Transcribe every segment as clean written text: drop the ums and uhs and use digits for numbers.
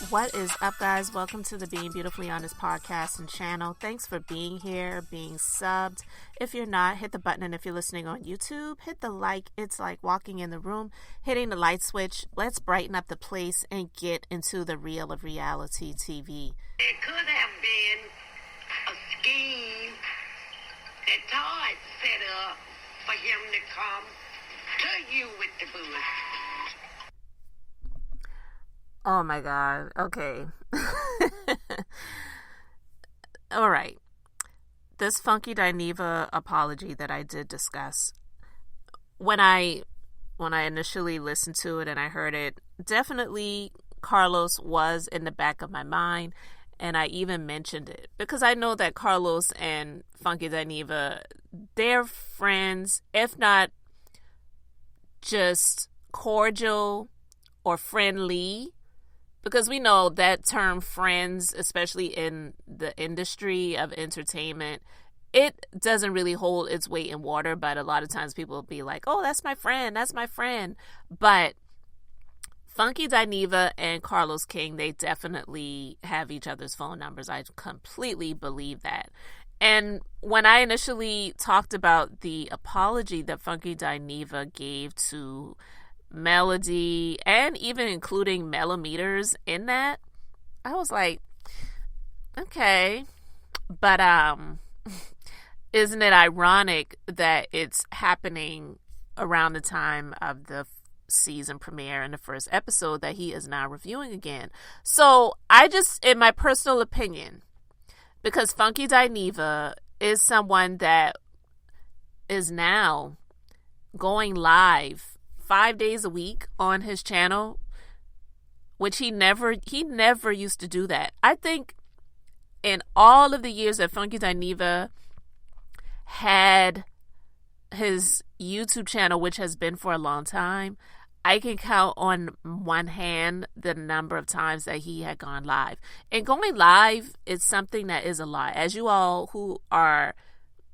What is up, guys? Welcome to the Being Beautifully Honest podcast and channel. Thanks for being here, being subbed. If you're not, hit the button. And if you're listening on YouTube, hit the like. It's like walking in the room, hitting the light switch. Let's brighten up the place and get into the real of reality TV. It could have been a scheme that Todd set up for him to come to you with the bullet. Oh my God. Okay. All right. This funkydineva apology that I did discuss, when I initially listened to it and I heard it, definitely Carlos was in the back of my mind, and I even mentioned it because I know that Carlos and funkydineva, they're friends, if not just cordial or friendly. Because we know that term friends, especially in the industry of entertainment, it doesn't really hold its weight in water. But a lot of times people will be like, oh, that's my friend. That's my friend. But funkydineva and Carlos King, they definitely have each other's phone numbers. I completely believe that. And when I initially talked about the apology that funkydineva gave to Melody and even including melodyrodgers in that, I was like, okay, but isn't it ironic that it's happening around the time of the season premiere and the first episode that he is now reviewing again? So I just, in my personal opinion, because funkydineva is someone that is now going live 5 days a week on his channel, which he never used to do that. I think in all of the years that funkydineva had his YouTube channel, which has been for a long time, I can count on one hand the number of times that he had gone live. And going live is something that is a lot. As you all who are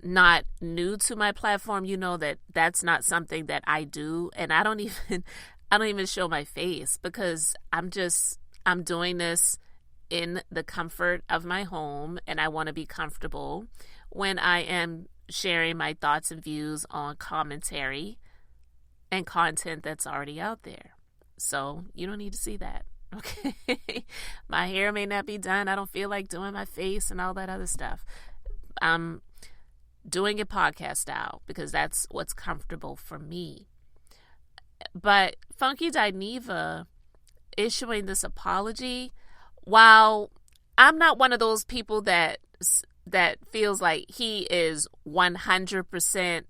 not new to my platform, you know that that's not something that I do, and I don't even show my face because I'm doing this in the comfort of my home, and I want to be comfortable when I am sharing my thoughts and views on commentary and content that's already out there. So you don't need to see that. Okay. My hair may not be done. I don't feel like doing my face and all that other stuff. I'm doing it podcast style because that's what's comfortable for me. But funkydineva issuing this apology, while I'm not one of those people that feels like he is 100%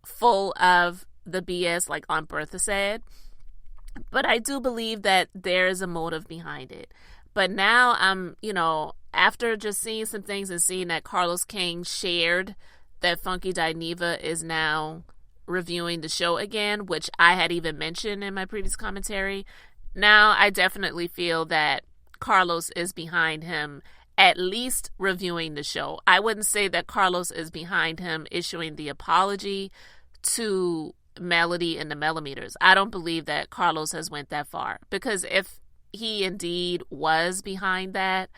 full of the BS, like Aunt Bertha said, but I do believe that there is a motive behind it. But now I'm, after just seeing some things and seeing that Carlos King shared that funkydineva is now reviewing the show again, which I had even mentioned in my previous commentary. Now I definitely feel that Carlos is behind him at least reviewing the show. I wouldn't say that Carlos is behind him issuing the apology to Melody and the melodyrodgers. I don't believe that Carlos has went that far, because if he indeed was behind that,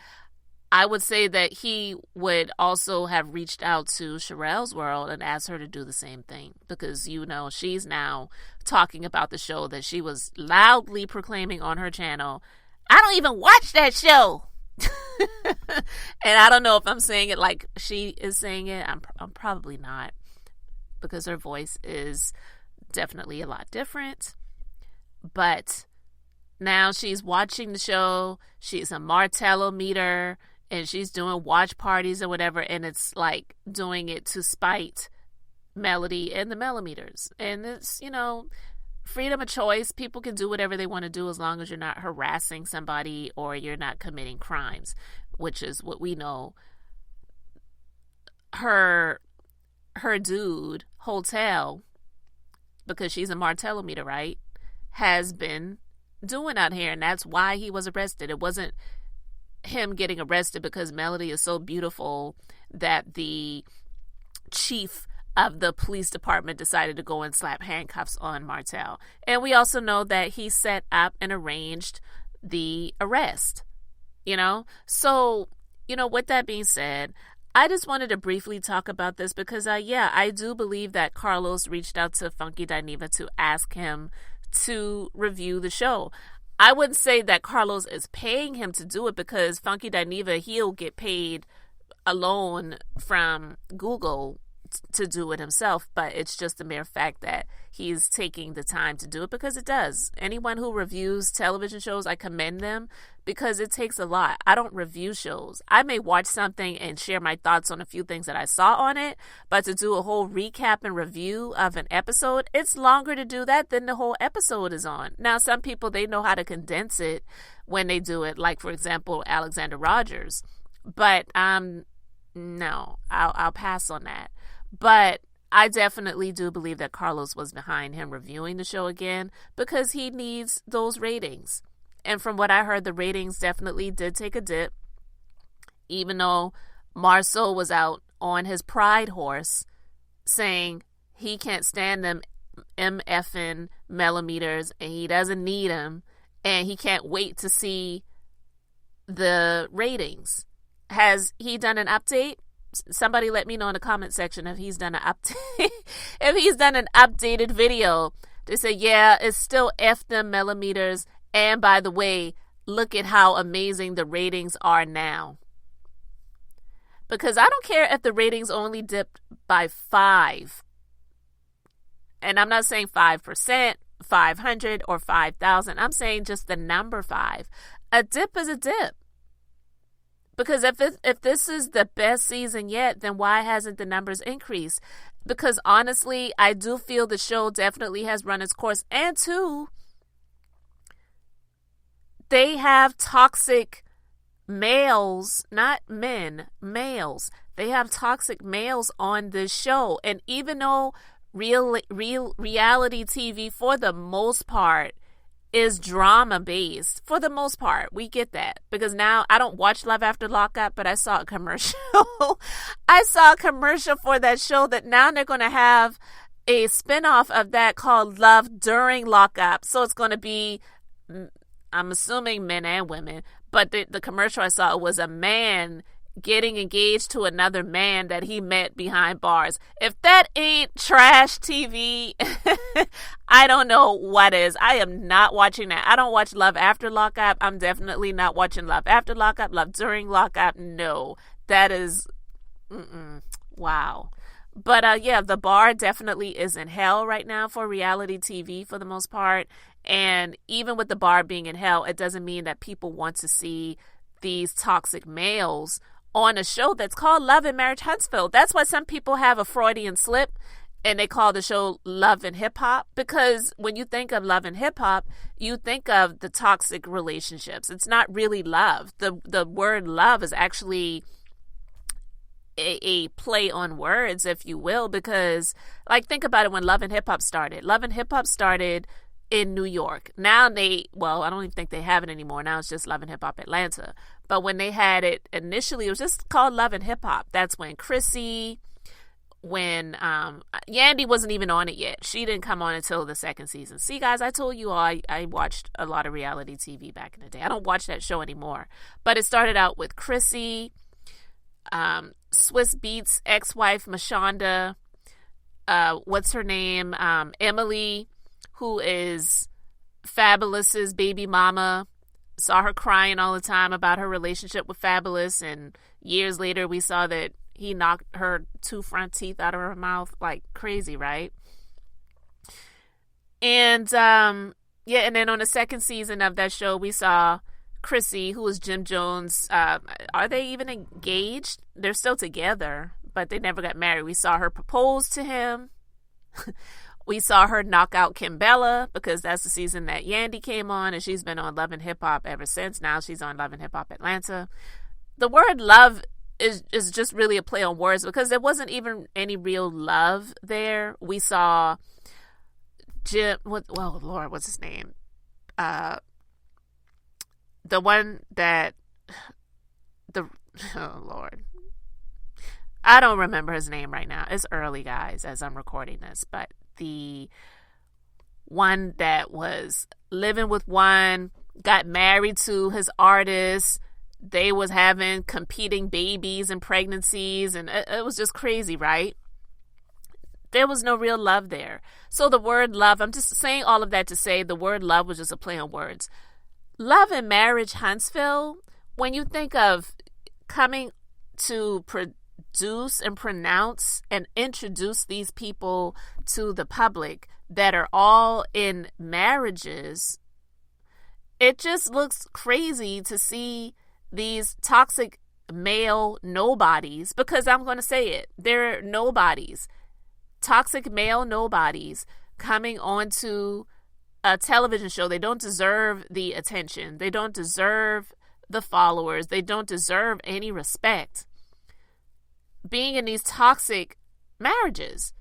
I would say that he would also have reached out to Sherelle's World and asked her to do the same thing, because, she's now talking about the show that she was loudly proclaiming on her channel. I don't even watch that show. And I don't know if I'm saying it like she is saying it. I'm probably not, because her voice is definitely a lot different. But now she's watching the show. She's a martellholt, and she's doing watch parties or whatever, and it's like doing it to spite Melody and the melodyrodgers. And it's, freedom of choice. People can do whatever they want to do as long as you're not harassing somebody or you're not committing crimes, which is what we know her dude, Hotel, because she's a martellholt, right, has been doing out here, and that's why he was arrested. It wasn't him getting arrested because Melody is so beautiful that the chief of the police department decided to go and slap handcuffs on Martell. And we also know that he set up and arranged the arrest So, with that being said, I just wanted to briefly talk about this because, I do believe that Carlos reached out to funkydineva to ask him to review the show. I wouldn't say that Carlos is paying him to do it because funkydineva, he'll get paid alone from Google to do it himself, but it's just the mere fact that he's taking the time to do it because it does. Anyone who reviews television shows, I commend them because it takes a lot. I don't review shows. I may watch something and share my thoughts on a few things that I saw on it, but to do a whole recap and review of an episode, it's longer to do that than the whole episode is on. Now, some people, they know how to condense it when they do it, like, for example, Unraveling. But no, I'll pass on that. But I definitely do believe that Carlos was behind him reviewing the show again because he needs those ratings. And from what I heard, the ratings definitely did take a dip, even though Marceau was out on his pride horse saying he can't stand them MFing millimeters and he doesn't need them and he can't wait to see the ratings. Has he done an update? Somebody let me know in the comment section if he's done an update, if he's done an updated video to say, yeah, it's still F them millimeters. And by the way, look at how amazing the ratings are now. Because I don't care if the ratings only dipped by 5. And I'm not saying 5%, 500, or 5,000. I'm saying just the number 5. A dip is a dip. Because if this is the best season yet, then why hasn't the numbers increased? Because honestly, I do feel the show definitely has run its course. And 2, they have toxic males, not men, males. They have toxic males on this show. And even though real reality TV, for the most part, is drama based, for the most part, we get that. Because now I don't watch Love After Lockup, but I saw a commercial. I saw a commercial for that show that now they're going to have a spinoff of that called Love During Lockup. So it's going to be, I'm assuming men and women, but the commercial I saw was a man getting engaged to another man that he met behind bars. If that ain't trash TV, I don't know what is. I am not watching that. I don't watch Love After Lockup. I'm definitely not watching Love After Lockup. Love During Lockup. No, that is, wow. But the bar definitely is in hell right now for reality TV for the most part. And even with the bar being in hell, it doesn't mean that people want to see these toxic males on a show that's called Love and Marriage Huntsville. That's why some people have a Freudian slip and they call the show Love and Hip Hop, because when you think of love and hip hop, you think of the toxic relationships. It's not really love. The word love is actually a play on words, if you will, because think about it. When Love and Hip Hop started, Love and Hip Hop started in New York. Now I don't even think they have it anymore. Now it's just Love and Hip Hop Atlanta. But when they had it initially, it was just called Love and Hip Hop. That's when Chrissy, when Yandy wasn't even on it yet. She didn't come on until the second season. See, guys, I told you all I watched a lot of reality TV back in the day. I don't watch that show anymore. But it started out with Chrissy, Swiss Beats ex-wife Mashonda, what's her name? Emily, who is Fabulous's baby mama. Saw her crying all the time about her relationship with Fabulous, and years later we saw that he knocked her 2 front teeth out of her mouth like crazy, right? And and then on the second season of that show we saw Chrissy, who was Jim Jones. Are they even engaged? They're still together, but they never got married. We saw her propose to him. We saw her knock out Kimbella, because that's the season that Yandy came on, and she's been on Love and Hip Hop ever since. Now she's on Love and Hip Hop Atlanta. The word love is just really a play on words, because there wasn't even any real love there. We saw Jim, what's his name? The one that, I don't remember his name right now. It's early, guys, as I'm recording this, but the one that was living with one, got married to his artist, they was having competing babies and pregnancies, and it was just crazy, right? There was no real love there. So the word love, I'm just saying all of that to say the word love was just a play on words. Love and Marriage Huntsville, when you think of coming to produce and pronounce and introduce these people to the public that are all in marriages, it just looks crazy to see these toxic male nobodies, because I'm going to say it, they're nobodies, toxic male nobodies coming onto a television show. They don't deserve the attention. They don't deserve the followers. They don't deserve any respect. Being in these toxic marriages.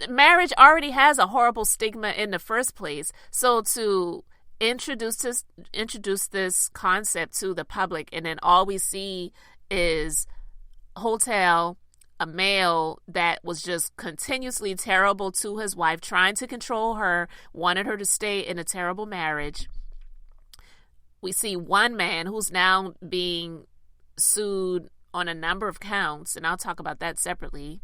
Marriage already has a horrible stigma in the first place. So to introduce this concept to the public, and then all we see is hotel, a male that was just continuously terrible to his wife, trying to control her, wanted her to stay in a terrible marriage. We see one man who's now being sued on a number of counts, and I'll talk about that separately,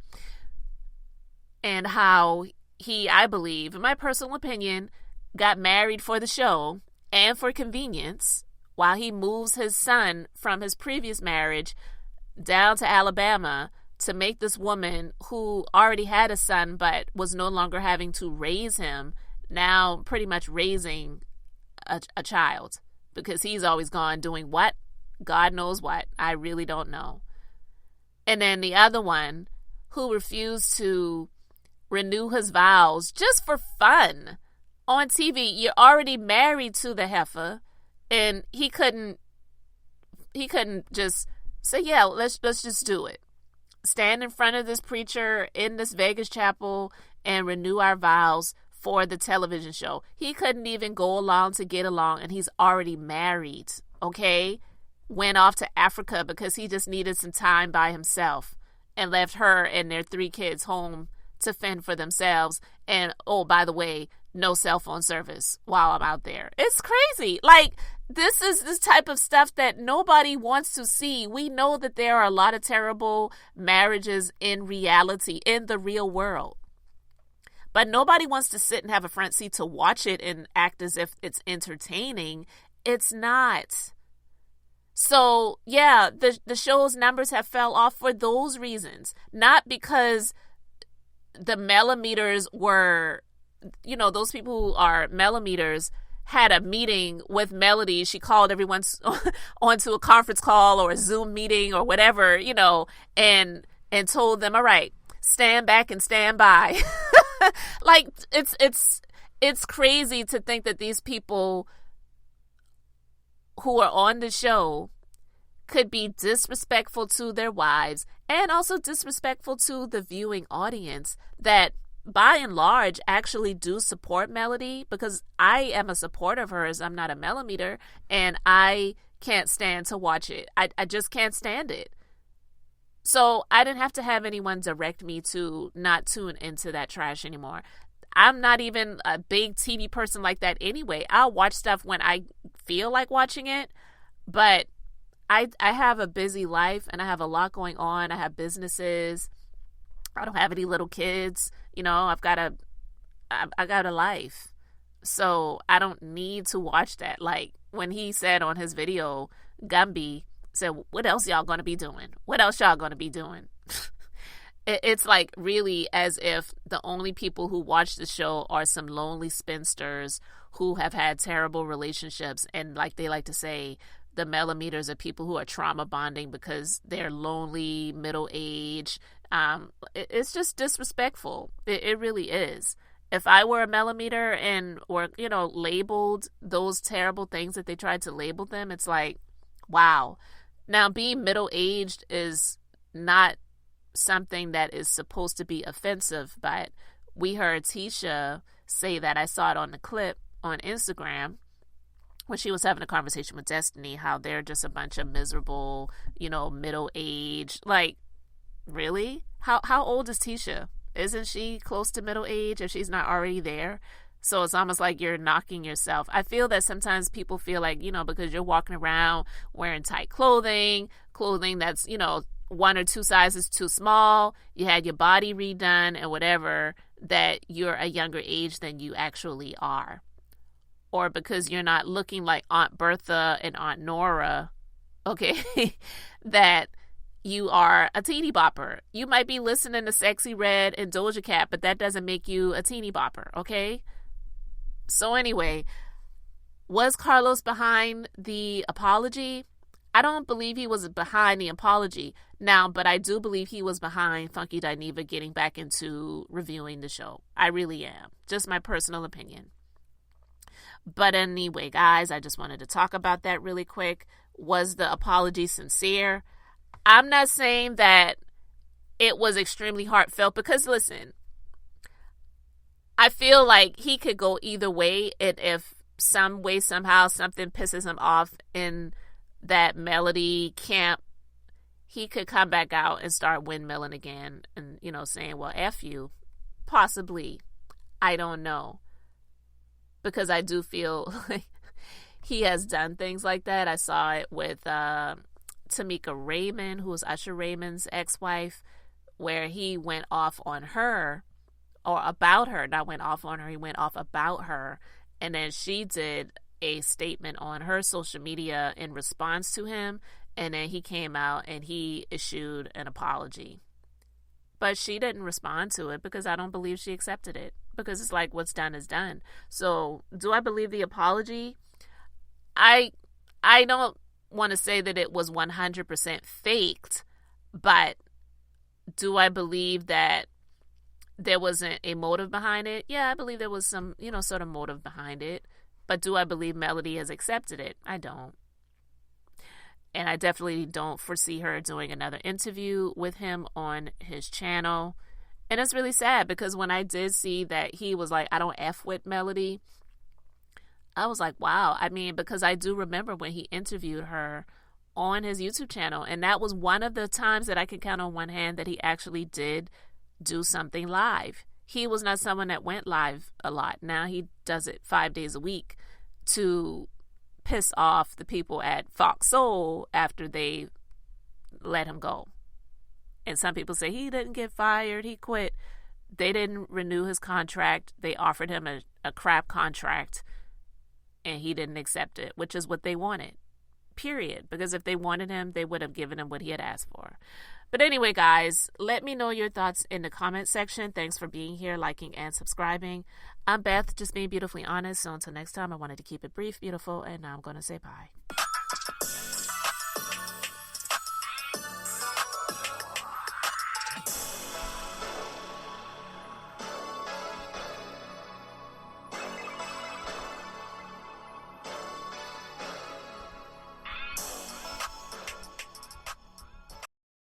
and how he, I believe, in my personal opinion, got married for the show and for convenience while he moves his son from his previous marriage down to Alabama to make this woman who already had a son but was no longer having to raise him, now pretty much raising a child, because he's always gone doing what? God knows what. I really don't know. And then the other one who refused to renew his vows just for fun on TV. You're already married to the heifer, and he couldn't just say, yeah, let's just do it. Stand in front of this preacher in this Vegas chapel and renew our vows for the television show. He couldn't even go along to get along, and he's already married, okay? Went off to Africa because he just needed some time by himself and left her and their 3 kids home to fend for themselves. And, oh, by the way, no cell phone service while I'm out there. It's crazy. Like, this is this type of stuff that nobody wants to see. We know that there are a lot of terrible marriages in reality, in the real world. But nobody wants to sit and have a front seat to watch it and act as if it's entertaining. It's not. So, yeah, the show's numbers have fell off for those reasons. Not because the millimeters were, you know, those people who are millimeters had a meeting with Melody. She called everyone onto a conference call or a Zoom meeting or whatever, you know, and told them, all right, stand back and stand by. Like, it's crazy to think that these people who are on the show could be disrespectful to their wives and also disrespectful to the viewing audience that by and large actually do support Melody, because I am a supporter of hers. I'm not a millimeter, and I can't stand to watch it. I just can't stand it. So I didn't have to have anyone direct me to not tune into that trash anymore. I'm not even a big TV person like that anyway. I'll watch stuff when I feel like watching it, but I have a busy life and I have a lot going on. I have businesses. I don't have any little kids. You know, I got a life. So I don't need to watch that. Like when he said on his video, Gumby said, what else y'all going to be doing? What else y'all going to be doing? It's like really as if the only people who watch the show are some lonely spinsters who have had terrible relationships. And like they like to say, the millimeters are people who are trauma bonding because they're lonely, middle-aged. It's just disrespectful. It really is. If I were a millimeter and, or, you know, labeled those terrible things that they tried to label them, it's like, wow. Now, being middle-aged is not something that is supposed to be offensive, but we heard Tisha say that. I saw it on the clip on Instagram when she was having a conversation with Destiny, how they're just a bunch of miserable, you know, middle-aged. Like, really? How old is Tisha? Isn't she close to middle age if she's not already there? So it's almost like you're knocking yourself. I feel that sometimes people feel like, because you're walking around wearing tight clothing that's, one or two sizes too small, you had your body redone and whatever, that you're a younger age than you actually are. Or because you're not looking like Aunt Bertha and Aunt Nora, okay, that you are a teeny bopper. You might be listening to Sexy Red and Doja Cat, but that doesn't make you a teeny bopper, okay? So anyway, was Carlos behind the apology? I don't believe he was behind the apology now, but I do believe he was behind funkydineva getting back into reviewing the show. I really am. Just my personal opinion. But anyway, guys, I just wanted to talk about that really quick. Was the apology sincere? I'm not saying that it was extremely heartfelt because, listen, I feel like he could go either way. And if some way, somehow, something pisses him off in that melody camp, he could come back out and start windmilling again and, saying, well, F you. Possibly. I don't know. Because I do feel like he has done things like that. I saw it with Tamika Raymond, who was Usher Raymond's ex-wife, where he went off on her, or about her, not went off on her, he went off about her, and then she did a statement on her social media in response to him, and then he came out and he issued an apology. But she didn't respond to it because I don't believe she accepted it, because it's like what's done is done. So do I believe the apology? I don't want to say that it was 100% faked, but do I believe that there wasn't a motive behind it? Yeah, I believe there was some, sort of motive behind it. But do I believe Melody has accepted it? I don't. And I definitely don't foresee her doing another interview with him on his channel. And it's really sad because when I did see that he was like, I don't F with Melody, I was like, wow. I mean, because I do remember when he interviewed her on his YouTube channel. And that was one of the times that I could count on one hand that he actually did do something live. He was not someone that went live a lot. Now he does it 5 days a week to piss off the people at Fox Soul after they let him go. And some people say he didn't get fired, he quit. They didn't renew his contract. They offered him a crap contract and he didn't accept it, which is what they wanted. Period. Because if they wanted him, they would have given him what he had asked for. But anyway, guys, let me know your thoughts in the comment section. Thanks for being here, liking, and subscribing. I'm Beth, just being beautifully honest. So until next time, I wanted to keep it brief, beautiful, and now I'm going to say bye.